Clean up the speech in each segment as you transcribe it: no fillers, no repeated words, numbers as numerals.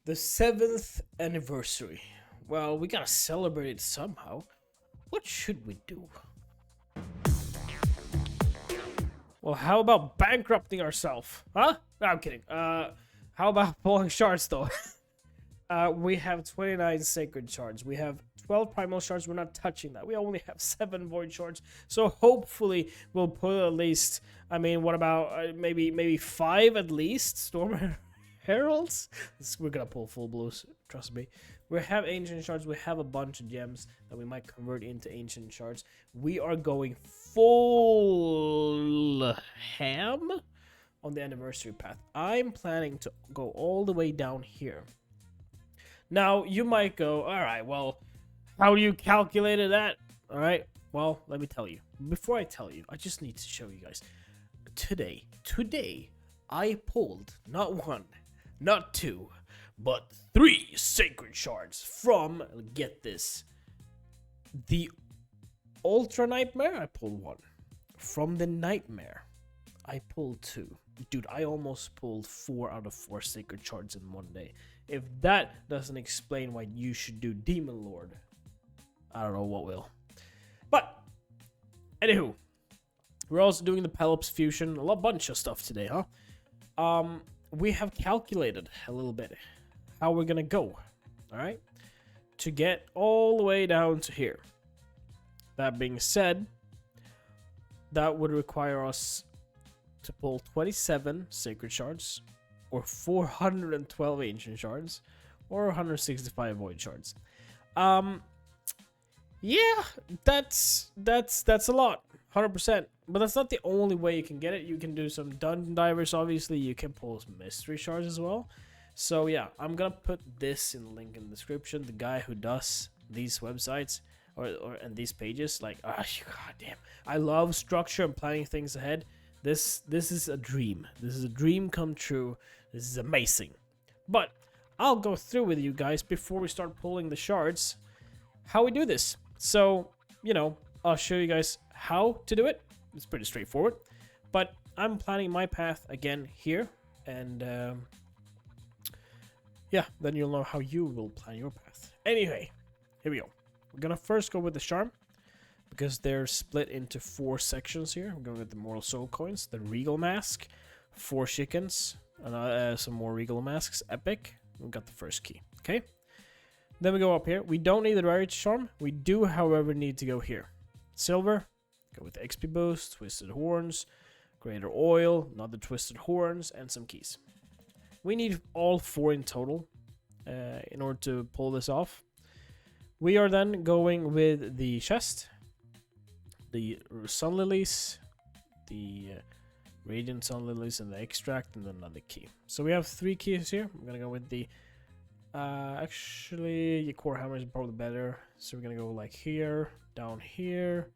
The 7th anniversary. Well, we gotta celebrate it somehow. What should we do? Well, how about bankrupting ourselves? Huh? No, I'm kidding. How about pulling shards though? We have 29 sacred shards. We have 12 primal shards. We're not touching that. We only have 7 void shards. So hopefully we'll pull at least. I mean, what about maybe 5 at least storm heralds? We're gonna pull full blues. Trust me. We have ancient shards. We have a bunch of gems that we might convert into ancient shards. We are going full ham on the anniversary path. I'm planning to go all the way down here. Now, you might go, all right, well, how do you calculate that? All right, well, let me tell you. Before I tell you, I just need to show you guys. Today, I pulled not 1, not 2, but 3 sacred shards from, get this, the Ultra Nightmare, I pulled 1. From the Nightmare, I pulled 2. Dude, I almost pulled 4 out of 4 sacred shards in one day. If that doesn't explain why you should do Demon Lord, I don't know what will. But, anywho, we're also doing the Pelops Fusion, a bunch of stuff today, huh? We have calculated a little bit how we're gonna go, alright? To get all the way down to here. That being said, that would require us to pull 27 sacred shards, or 412 ancient shards, or 165 void shards. Yeah, that's a lot, 100%. But that's not the only way you can get it. You can do some dungeon divers, obviously. You can pull some mystery shards as well. So yeah, I'm gonna put this in the link in the description. The guy who does these websites and these pages, like, god damn, I love structure and planning things ahead. This is a dream. This is a dream come true. This is amazing. But I'll go through with you guys before we start pulling the shards how we do this. So, I'll show you guys how to do it. It's pretty straightforward. But I'm planning my path again here. And yeah, then you'll know how you will plan your path. Anyway, here we go. We're going to first go with the charm, because they're split into 4 sections here. We're going with the Mortal Soul Coins, the Regal Mask, 4 chickens, and some more Regal Masks, epic. We've got the first key, okay? Then we go up here. We don't need the Rarity Charm. We do, however, need to go here. Silver, go with the XP Boost, Twisted Horns, Greater Oil, another Twisted Horns, and some keys. We need all 4 in total in order to pull this off. We are then going with the chest, the Sun Lilies, the Radiant Sun Lilies, and the Extract, and then another key. So we have 3 keys here. I'm gonna go with the actually, your Core Hammer is probably better. So we're gonna go like here, down here,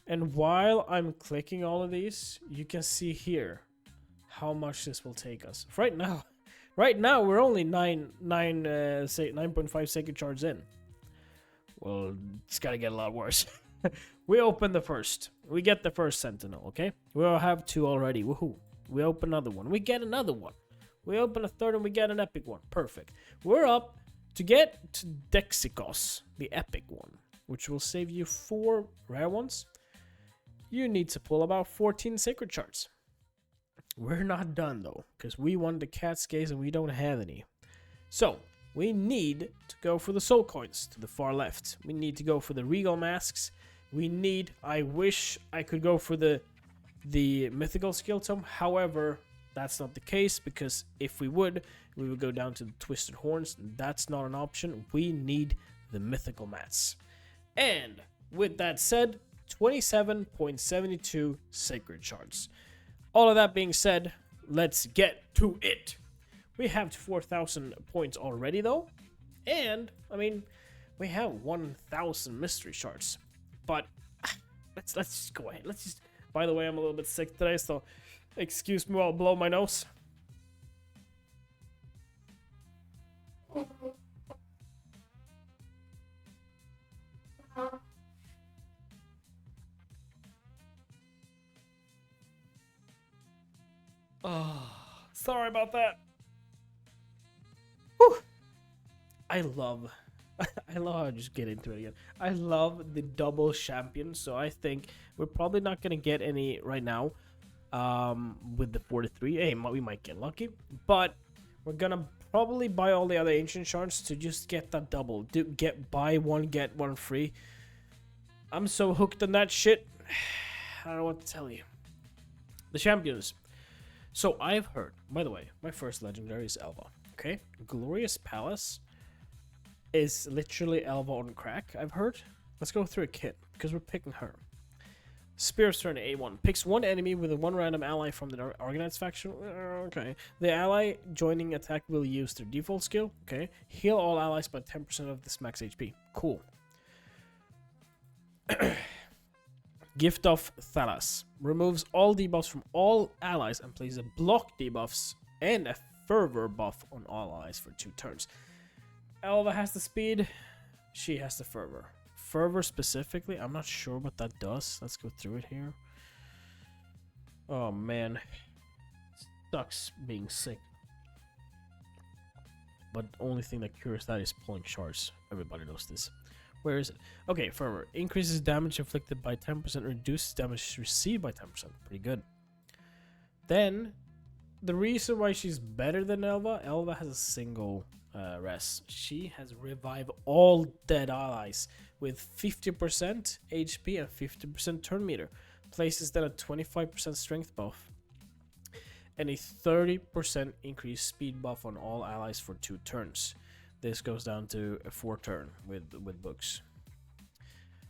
and while I'm clicking all of these, you can see here how much this will take us. Right now we're only 9.5 sacred shards in. Well, it's gotta get a lot worse. We open the first. We get the first Sentinel, okay? We'll have 2 already. Woohoo. We open another one. We get another one. We open a third and we get an epic one. Perfect. We're up to get to Dexicos, the epic one, which will save you 4 rare ones. You need to pull about 14 sacred shards. We're not done though, because we wanted the cat's gaze and we don't have any. So, we need to go for the soul coins to the far left. We need to go for the Regal Masks. I wish I could go for the mythical skill tome. However, that's not the case, because if we would go down to the Twisted Horns. That's not an option. We need the mythical mats. And with that said, 27.72 sacred shards. All of that being said, let's get to it. We have 4,000 points already though. And, I mean, we have 1,000 mystery shards. But let's just go ahead. By the way, I'm a little bit sick today, so excuse me while I blow my nose. Oh, sorry about that. Whew. I love I love how I just get into it again. I love the double champion, so I think we're probably not gonna get any right now. With the 43, hey, we might get lucky, but we're gonna probably buy all the other ancient shards to just get that double. Buy one get one free. I'm so hooked on that shit. I don't know what to tell you. The champions. So I've heard, by the way, my first legendary is Elva. Okay, Glorious Palace is literally Elva on crack, I've heard. Let's go through a kit, because we're picking her. Spear's turn A1. Picks one enemy with a one random ally from the Organized faction. Okay. The ally joining attack will use their default skill. Okay. Heal all allies by 10% of this max HP. Cool. Gift of Thalas. Removes all debuffs from all allies and places a block debuffs and a fervor buff on all allies for 2 turns. Elva has the speed. She has the fervor. Fervor specifically, I'm not sure what that does. Let's go through it here. Oh man. Sucks being sick. But the only thing that cures that is pulling shards. Everybody knows this. Where is it? Okay, Fervor. Increases damage inflicted by 10%, reduces damage received by 10%. Pretty good. Then, the reason why she's better than Elva, Elva has a single rest. She has revive all dead allies with 50% HP and 50% turn meter. Places then a 25% strength buff and a 30% increased speed buff on all allies for 2 turns. This goes down to a 4 turn with books.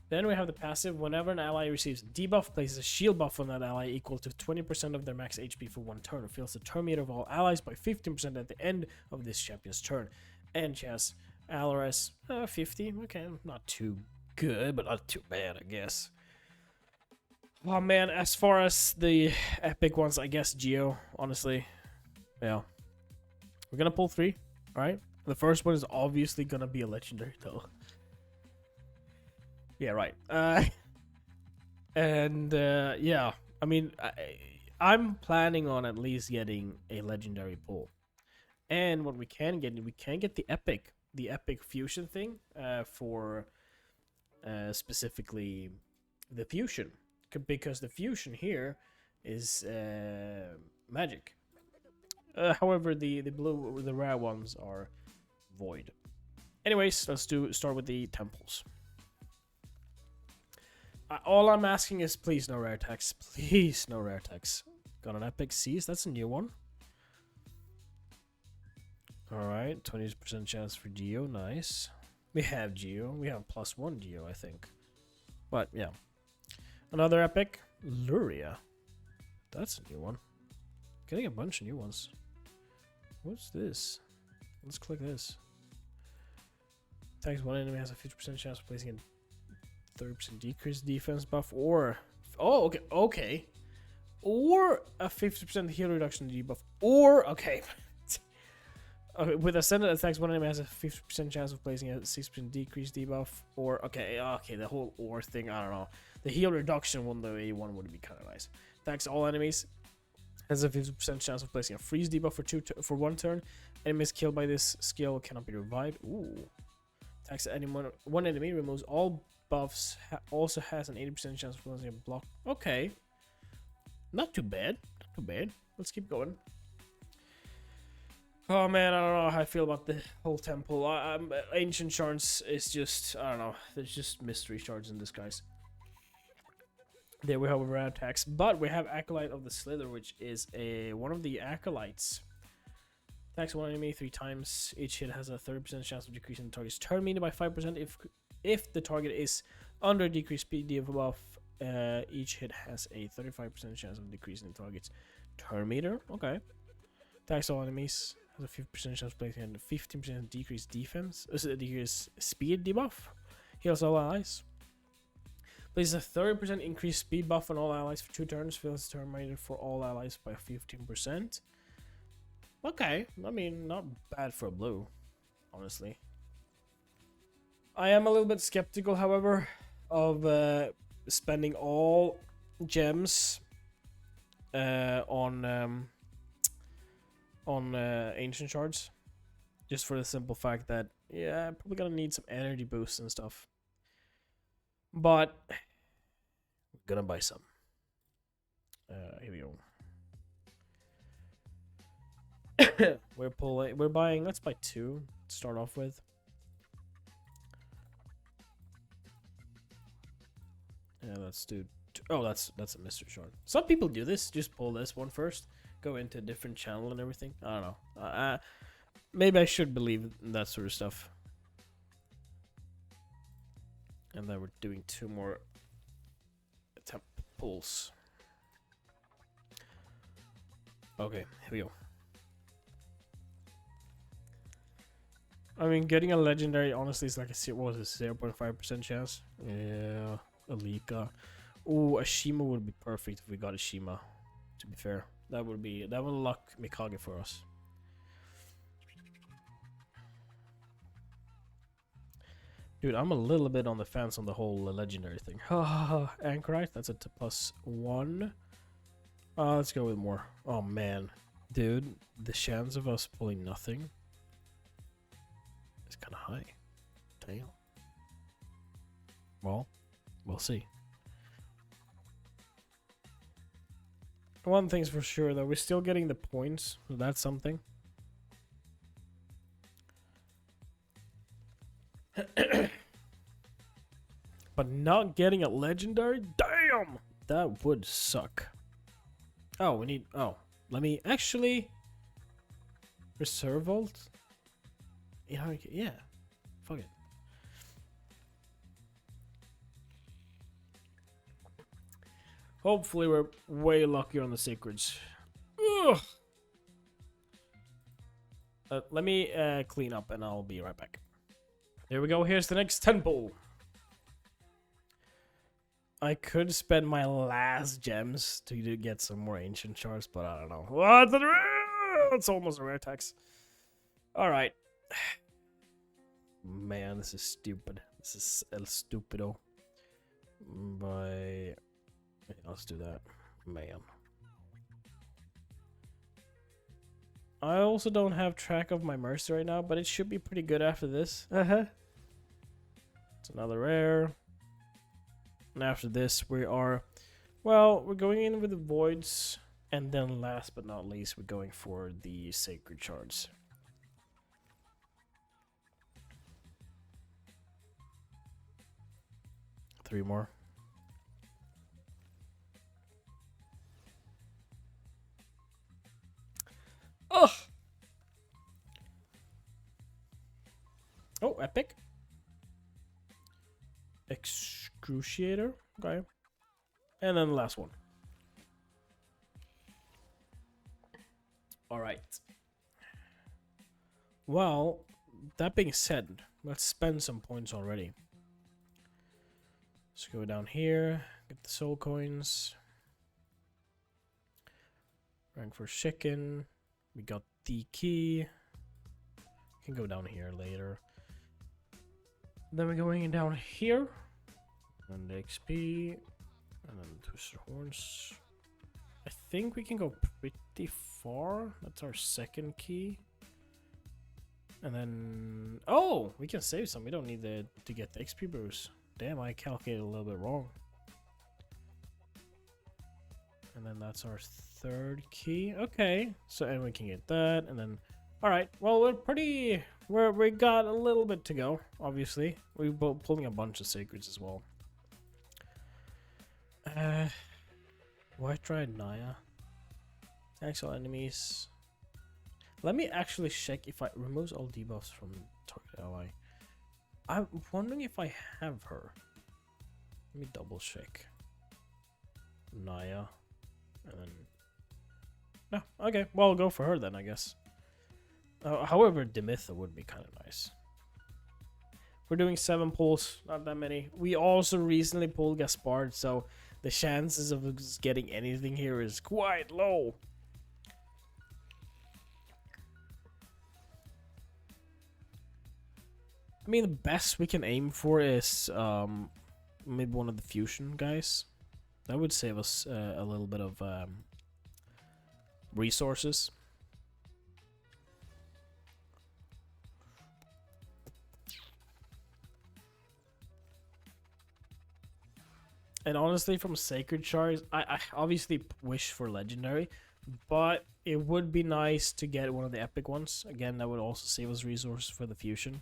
Then we have the passive. Whenever an ally receives debuff, places a shield buff on that ally equal to 20% of their max HP for 1 turn. It fills the turn meter of all allies by 15% at the end of this champion's turn. And she has Alaris 50. Okay, not too good, but not too bad, I guess. Oh man, as far as the epic ones, I guess Geo, honestly. Yeah. We're gonna pull 3, alright? The first one is obviously gonna be a legendary though. Yeah, right. Yeah, I mean, I'm planning on at least getting a legendary pull. And what we can get the epic fusion thing for specifically the fusion, because the fusion here is magic. However, the rare ones are void. Anyways, let's start with the temples. All I'm asking is please no rare text. Please no rare text. Got an epic Seize. That's a new one. Alright, 20% chance for Geo. Nice. We have Geo. We have +1 Geo, I think. But, yeah. Another epic. Luria. That's a new one. Getting a bunch of new ones. What's this? Let's click this. Attacks one enemy has a 50% chance of placing a 30% decreased defense buff, or okay, or a 50% heal reduction debuff, or okay, with Ascendant attacks one enemy has a 50% chance of placing a 6% decreased debuff, or okay, the whole or thing, I don't know. The heal reduction one, though, A1 would be kind of nice. Attacks all enemies has a 50% chance of placing a freeze debuff for 1 turn. Enemies killed by this skill cannot be revived. Ooh. Attacks one enemy, removes all buffs, also has an 80% chance of placing a block. Okay. Not too bad. Not too bad. Let's keep going. Oh man, I don't know how I feel about the whole temple. Ancient shards is just, I don't know. There's just mystery shards in disguise. There we have rare attacks, but we have Acolyte of the Slither, which is one of the acolytes. Attacks one enemy 3 times. Each hit has a 30% chance of decreasing the target's turn meter by 5%. If the target is under decreased speed debuff, each hit has a 35% chance of decreasing the target's turn meter. Okay. Attacks all enemies. Has a 50% chance of placing a 15% decreased defense. Decreased speed debuff. Heals all allies. Places a 30% increased speed buff on all allies for 2 turns. Fills turn meter for all allies by 15%. Okay, I mean, not bad for a blue, honestly. I am a little bit skeptical, however, of spending all gems on ancient shards. Just for the simple fact that, yeah, I'm probably gonna need some energy boosts and stuff. But we're gonna buy some. Here we go. We're buying, let's buy 2 to start off with. Yeah, let's do oh, that's a mystery shard. Some people do this, just pull this one first, go into a different channel and everything. I don't know. Maybe I should believe in that sort of stuff. And then we're doing 2 more attempt pulls. Okay, here we go. I mean, getting a legendary honestly is like a what was it, 0.5% chance. Yeah, Alika. Oh, a Shima would be perfect if we got a Shima. To be fair, that would luck Mikage for us. Dude, I'm a little bit on the fence on the whole legendary thing. Anchorite, that's a +1. Let's go with more. Oh man, dude, the chance of us pulling nothing is kind of high. Damn. Well, we'll see. One thing's for sure though, we're still getting the points, so that's something. But not getting a legendary? Damn! That would suck. Oh, we need... Oh, let me actually... Reserve Vault? Yeah. Fuck it. Hopefully we're way luckier on the Sacreds. Ugh! Let me clean up and I'll be right back. There we go, here's the next temple. I could spend my last gems to get some more ancient shards, but I don't know. What? It's almost a rare text. Alright. Man, this is stupid. This is el stupido. By... Let's do that. Man. I also don't have track of my mercy right now, but it should be pretty good after this. It's another rare. And after this, we are... Well, we're going in with the voids. And then last but not least, we're going for the sacred shards. Three more. Ugh! Oh, epic. Excruciator. Okay. And then the last one. Alright. Well, that being said, let's spend some points already. Let's go down here, get the soul coins. Rank for chicken. We got the key. We can go down here later. Then we're going down here. And the XP. And then Twisted Horns. I think we can go pretty far. That's our second key. And then... Oh! We can save some. We don't need to get the XP boost. Damn, I calculated a little bit wrong. And then that's our third key. Okay. So, and we can get that. And then... Alright. Well, we're pretty... We got a little bit to go, obviously. We're pulling a bunch of sacreds as well. White Dried Naya. Exile enemies. Let me actually check if I removes all debuffs from target ally. I'm wondering if I have her. Let me double check. Naya. And then... No, okay. Well, I'll go for her then, I guess. However, Demitha would be kind of nice. We're doing 7 pulls, not that many. We also recently pulled Gaspard, so the chances of us getting anything here is quite low. I mean, the best we can aim for is maybe one of the fusion guys. That would save us a little bit of resources. And honestly, from Sacred Shards, I obviously wish for Legendary, but it would be nice to get one of the epic ones. Again, that would also save us resources for the fusion.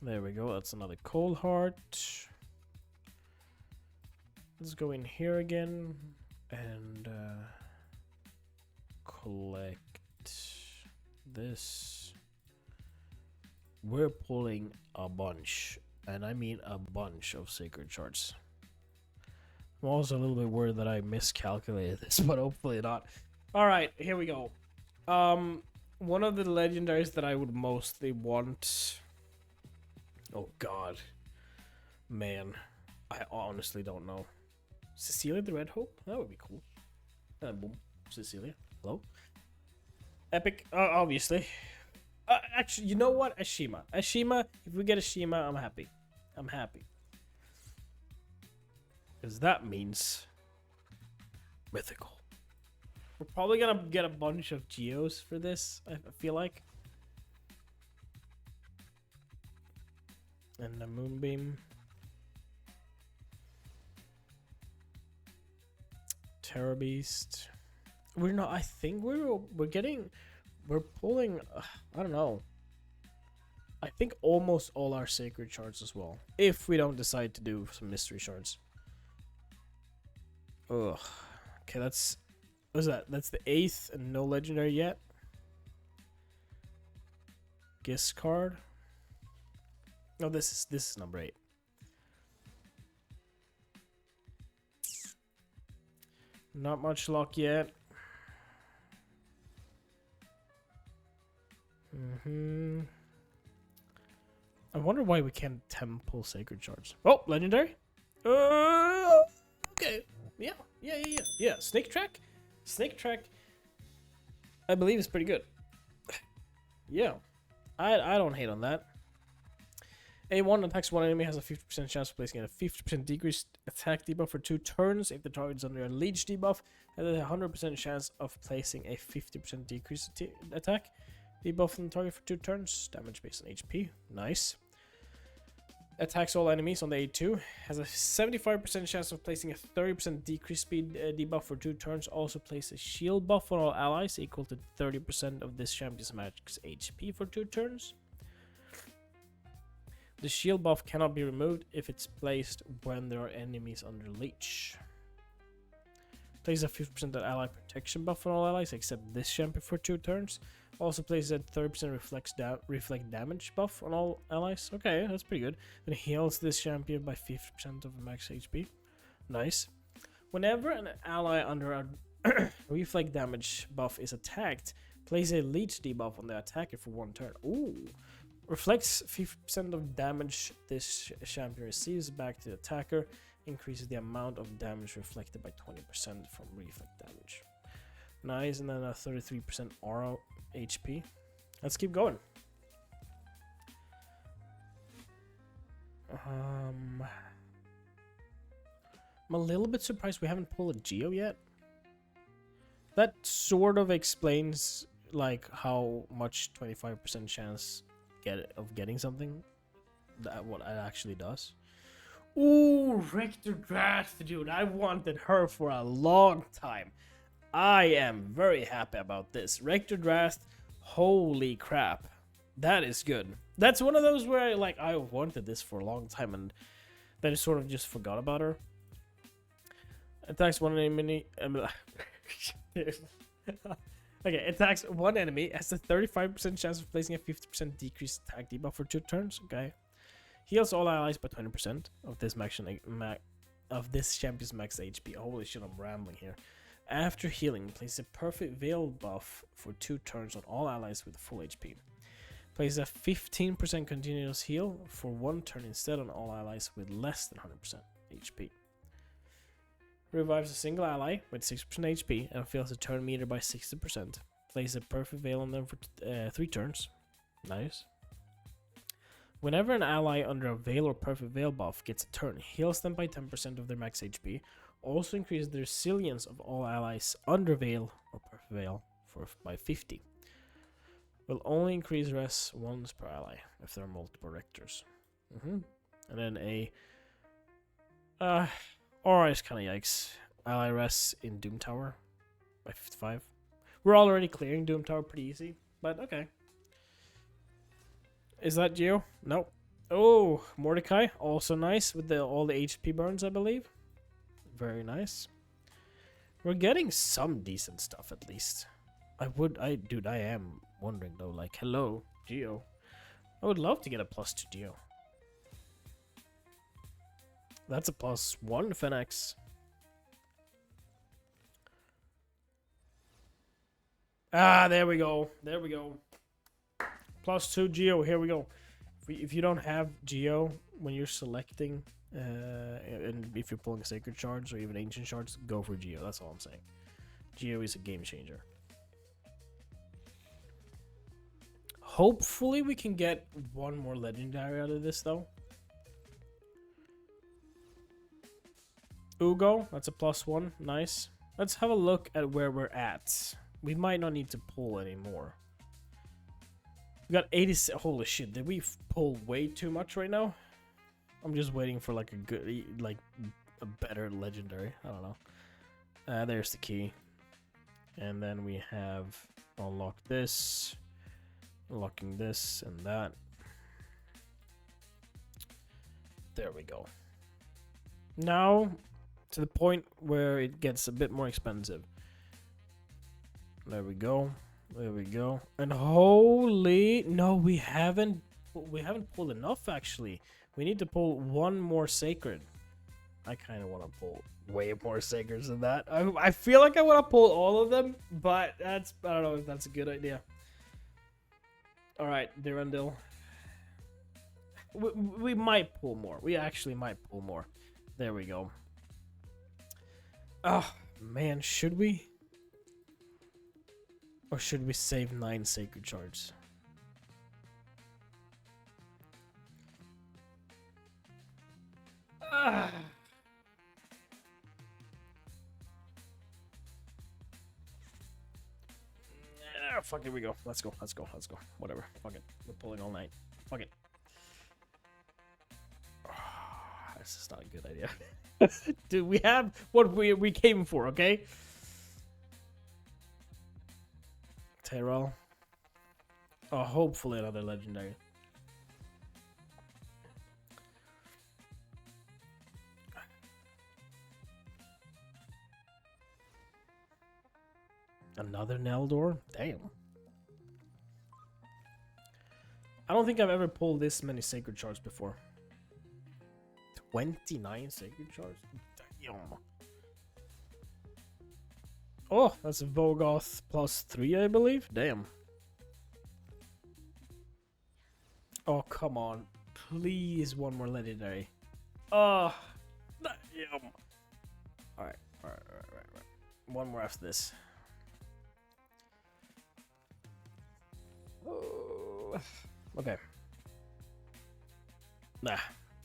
There we go, that's another Cold Heart. Let's go in here again and collect this. We're pulling a bunch, and I mean a bunch of Sacred Shards. I'm also a little bit worried that I miscalculated this, but hopefully not. Alright, here we go. One of the legendaries that I would mostly want... Oh god. Man. I honestly don't know. Cecilia the Red Hope? That would be cool. Boom. Cecilia. Hello? Epic, obviously. Actually, you know what? Ashima. Ashima, if we get Ashima, I'm happy. I'm happy. Because that means mythical. We're probably gonna get a bunch of geos for this, I feel like. And the Moonbeam. Terror Beast. We're not, I think we're pulling, I don't know. I think almost all our Sacred Shards as well. If we don't decide to do some Mystery Shards. Ugh. Okay, that's... What's that? That's the 8th and no Legendary yet. Gist card. No, this is number 8. Not much luck yet. I wonder why we can't temple Sacred Shards. Oh, Legendary? Okay. Yeah. Snake Track? Snake Track, I believe, is pretty good. Yeah. I don't hate on that. A1 attacks one enemy, has a 50% chance of placing a 50% decreased attack debuff for 2 turns. If the target is under a leech debuff, has a 100% chance of placing a 50% decreased attack debuff on the target for 2 turns. Damage based on HP. Nice. Attacks all enemies on the A2. Has a 75% chance of placing a 30% decreased speed debuff for 2 turns. Also place a shield buff on all allies equal to 30% of this champion's max HP for 2 turns. The shield buff cannot be removed if it's placed when there are enemies under leech. Places a 50% ally protection buff on all allies except this champion for 2 turns. Also places a 30% reflect damage buff on all allies. Okay, that's pretty good. Then heals this champion by 50% of max HP. Nice. Whenever an ally under a reflect damage buff is attacked, place a leech debuff on the attacker for 1 turn. Ooh. Reflects 50% of damage this champion receives back to the attacker. Increases the amount of damage reflected by 20% from reflect damage. Nice, and then a 33% aura HP. Let's keep going. I'm a little bit surprised we haven't pulled a Geo yet. That sort of explains like how much 25% chance of getting something. That what it actually does. Ooh, Rector Draft, dude. I wanted her for a long time. I am very happy about this. Rector Draft, holy crap. That is good. That's one of those where I wanted this for a long time and then I sort of just forgot about her. Attacks one enemy. Okay, attacks one enemy, has a 35% chance of placing a 50% decreased attack debuff for 2 turns. Okay. Heals all allies by 20% of this champion's max HP. Holy shit, I'm rambling here. After healing, place a perfect veil buff for 2 turns on all allies with full HP. Place a 15% continuous heal for 1 turn instead on all allies with less than 100% HP. Revives a single ally with 6% HP and fills a turn meter by 60%. Place a perfect veil on them for 3 turns. Nice. Whenever an ally under a veil or perfect veil buff gets a turn, heals them by 10% of their max HP. Also increases the resilience of all allies under veil or perfect veil by 50. Will only increase res once per ally if there are multiple rectors. And then a Aura is kind of yikes. Ally res in Doom Tower by 55. We're already clearing Doom Tower pretty easy, but okay. Is that Geo? Nope. Oh, Mordecai, also nice with all the HP burns, I believe. Very nice. We're getting some decent stuff at least. Dude, I am wondering though, like, hello, Geo. I would love to get a +2 Geo. That's a +1 Fenix. Ah, there we go. There we go. +2 Geo, here we go. If you don't have Geo when you're selecting, and if you're pulling Sacred Shards or even Ancient Shards, go for Geo. That's all I'm saying. Geo is a game changer. Hopefully we can get one more Legendary out of this, though. Ugo, that's a +1. Nice. Let's have a look at where we're at. We might not need to pull anymore. We got 86. Holy shit, did we pull way too much right now? I'm just waiting for like a good, like a better Legendary. I don't know. There's the key. And then we have unlock this, unlocking this and that. There we go. Now to the point where it gets a bit more expensive. There we go. There we go. And holy, no, we haven't pulled enough actually. We need to pull one more sacred. I kind of want to pull way more sacreds than that. I feel like I want to pull all of them, but I don't know if that's a good idea. All right, Durandil. We might pull more. We actually might pull more. There we go. Oh, man, should we? Or should we save 9 Sacred Shards? Ah. Fuck it, we go. Let's go. Let's go. Let's go. Whatever. Fuck it. We're pulling all night. Fuck it. This is not a good idea. Dude, we have what we came for, okay? Tyrell. Oh, hopefully another Legendary. Another Neldor? Damn. I don't think I've ever pulled this many Sacred Shards before. 29 Sacred Shards? Damn. Oh, that's a Vogoth +3, I believe. Damn. Oh, come on. Please, one more Legendary. Oh, damn. Alright. One more after this. Oh. Okay. Nah.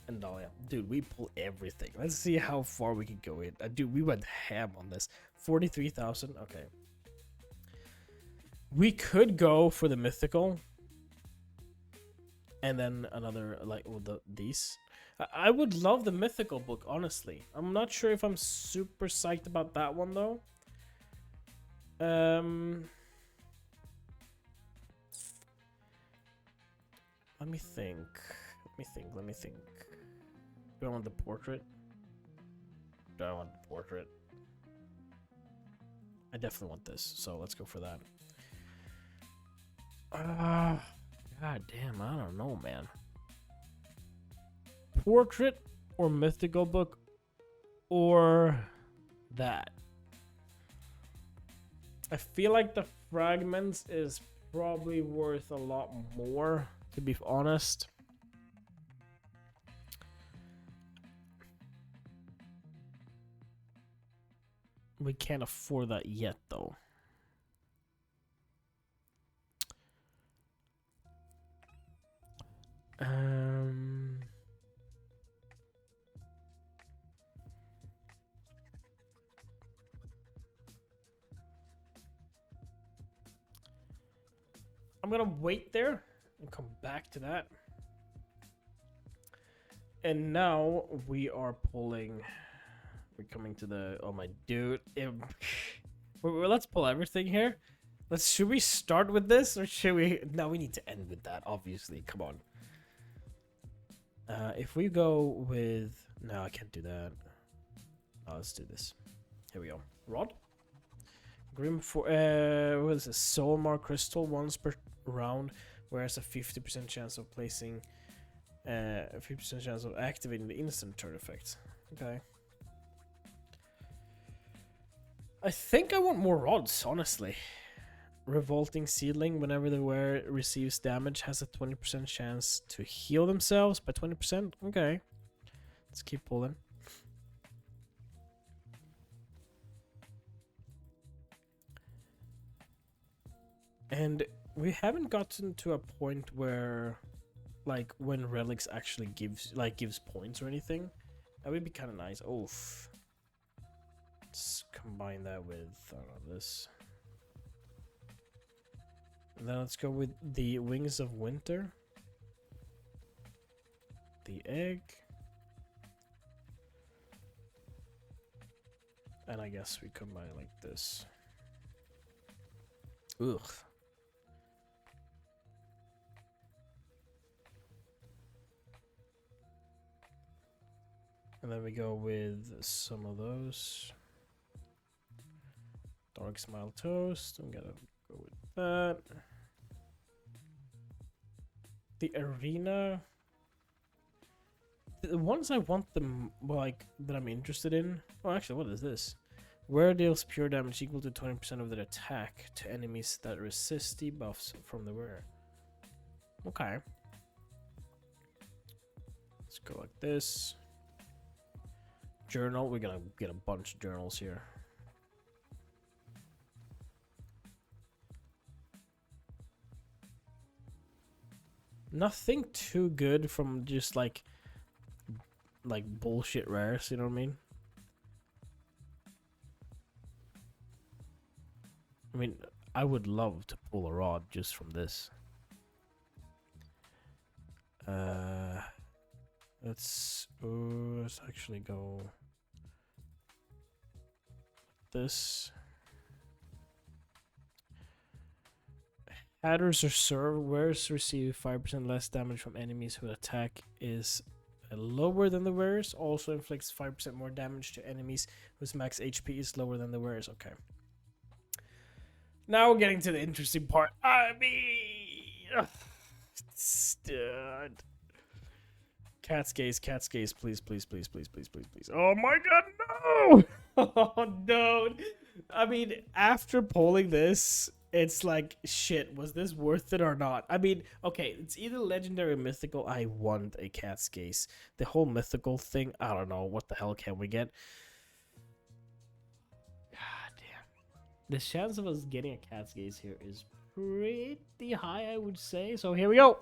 And Dahlia. Dude, we pull everything. Let's see how far we can go in. Dude, we went ham on this. 43,000. Okay. We could go for the mythical. And then another, like, well, these. I would love the mythical book, honestly. I'm not sure if I'm super psyched about that one, though. Let me think. Let me think. Do I want the portrait? Do I want the portrait? I definitely want this, so let's go for that. God damn, I don't know, man. Portrait or mythical book or that? I feel like the fragments is probably worth a lot more, to be honest. We can't afford that yet, though. I'm gonna wait there and come back to that. And now we are pulling. We're coming to the. Oh my dude. Let's pull everything here. Should we start with this or should we? No, we need to end with that. Obviously, come on. If we go with. No, I can't do that. Oh, let's do this. Here we go. Rod. Grim for what is this? Soulmar crystal once per round, whereas a 50% chance of placing, 50% chance of activating the instant turn effect. Okay. I think I want more rods, honestly. Revolting Seedling, whenever the wearer receives damage, has a 20% chance to heal themselves by 20%. Okay. Let's keep pulling. And we haven't gotten to a point where, like, when relics actually gives points or anything. That would be kind of nice. Oof. Let's combine that with this. And then let's go with the Wings of Winter. The egg. And I guess we combine like this. Ugh. And then we go with some of those. Dark Smile Toast. I'm gonna go with that. The Arena. The ones I want them, like, that I'm interested in. Oh, actually, what is this? Wearer deals pure damage equal to 20% of their attack to enemies that resist debuffs from the wearer. Okay. Let's go like this. Journal. We're gonna get a bunch of journals here. Nothing too good from just like bullshit rares, you know what I mean? I mean, I would love to pull a rod just from this. Let's actually go this. Hatters or wearers receive 5% less damage from enemies whose attack is lower than the wearers. Also inflicts 5% more damage to enemies whose max HP is lower than the wearers. Okay. Now we're getting to the interesting part. I mean, stud. Cat's gaze, please, please, please, please, please, please, please. Oh my god, no! Oh no. I mean, after pulling this, it's like, shit, was this worth it or not? I mean, okay, it's either legendary or mythical. I want a cat's gaze. The whole mythical thing, I don't know. What the hell can we get? God damn. The chance of us getting a cat's gaze here is pretty high, I would say. So here we go.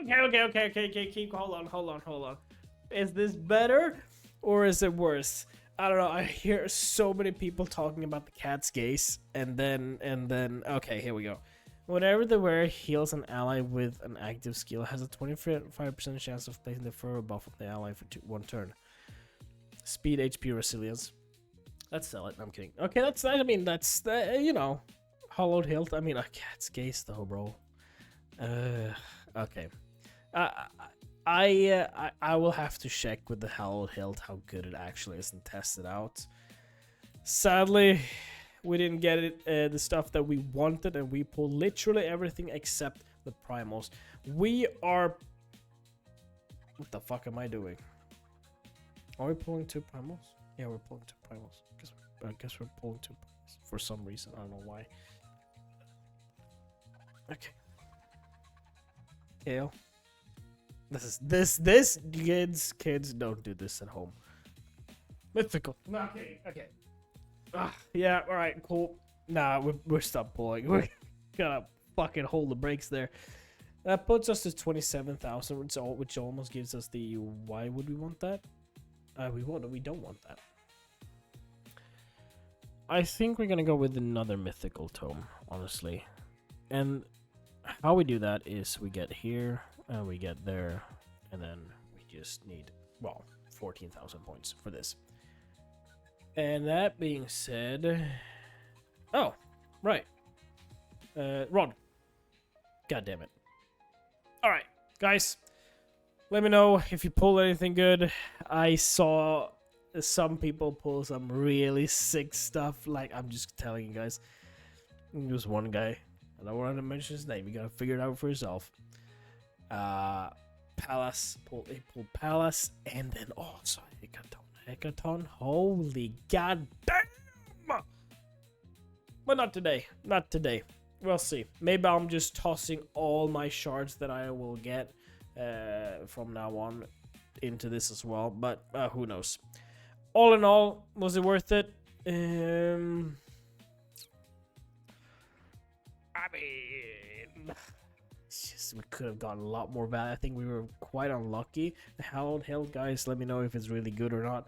Okay. Keep, hold on. Is this better or is it worse? I don't know. I hear so many people talking about the cat's gaze, and then okay, here we go. Whenever the wearer heals an ally with an active skill, has a 25% chance of placing the furrow buff of the ally for one turn. Speed, HP, resilience. Let's sell it. I'm kidding. Okay, that's nice. I mean, that's you know, hollowed hilt. I mean, a cat's gaze though, bro. Okay. I will have to check with the Hallowed Hilt how good it actually is and test it out. Sadly, we didn't get it, the stuff that we wanted, and we pulled literally everything except the primals. We are... What the fuck am I doing? Are we pulling 2 primals? Yeah, we're pulling 2 primals. I guess we're pulling 2 primals for some reason. I don't know why. Okay. Kale. This kids don't do this at home. Mythical. Okay. Yeah, alright, cool. Nah, we're stop pulling. We're gonna fucking hold the brakes there. That puts us to 27,000, which almost gives us the... Why would we want that? We don't want that. I think we're gonna go with another mythical tome, honestly. And how we do that is we get here and we get there, and then we just need, well, 14,000 points for this. And that being said, oh, right, Rod. God damn it. All right, guys, let me know if you pulled anything good. I saw some people pull some really sick stuff. Like, I'm just telling you guys. There's one guy, I don't want to mention his name. You gotta figure it out for yourself. Palace, he pulled Palace, and then also Hecaton. Holy god damn! But not today. Not today. We'll see. Maybe I'm just tossing all my shards that I will get from now on into this as well. But who knows? All in all, was it worth it? I mean, it's just, we could have gotten a lot more value. I think we were quite unlucky. The Hallowed Hilt, guys, let me know if it's really good or not.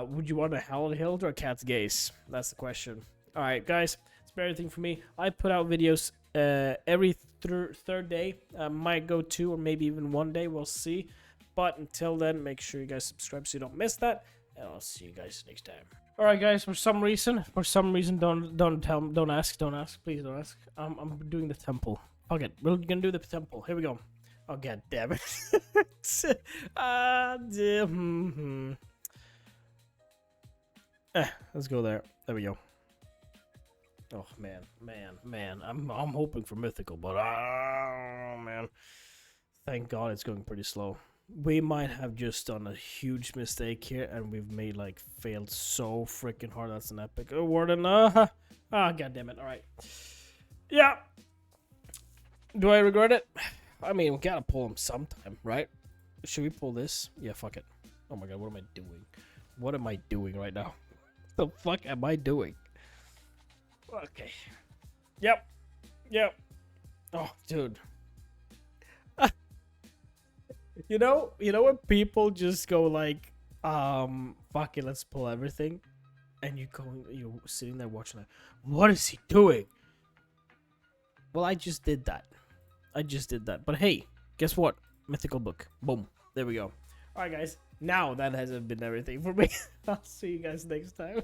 Would you want a Hallowed Hilt or a Cat's Gaze? That's the question. Alright, guys, that's everything for me. I put out videos every third day. Might go 2 or maybe even 1 day. We'll see. But until then, make sure you guys subscribe so you don't miss that. And I'll see you guys next time. Alright, guys, for some reason, don't ask, please don't ask. I'm doing the temple. Fuck it, we're gonna do the temple. Here we go. Oh, god damn it. Let's go there. There we go. Oh, man. I'm hoping for mythical, but oh, man. Thank God it's going pretty slow. We might have just done a huge mistake here, and we've made, like, failed so freaking hard. That's an epic award, and god damn it. All right. Yeah. Do I regret it? I mean, we gotta pull him sometime, right? Should we pull this? Yeah, fuck it. Oh my god, what am I doing? What am I doing right now? What the fuck am I doing? Okay. Yep. Oh, dude. You know when people just go like, fuck it, let's pull everything, and you're sitting there watching like, what is he doing? Well, I just did that. But hey, guess what? Mythical book. Boom. There we go. Alright, guys. Now that hasn't been everything for me. I'll see you guys next time.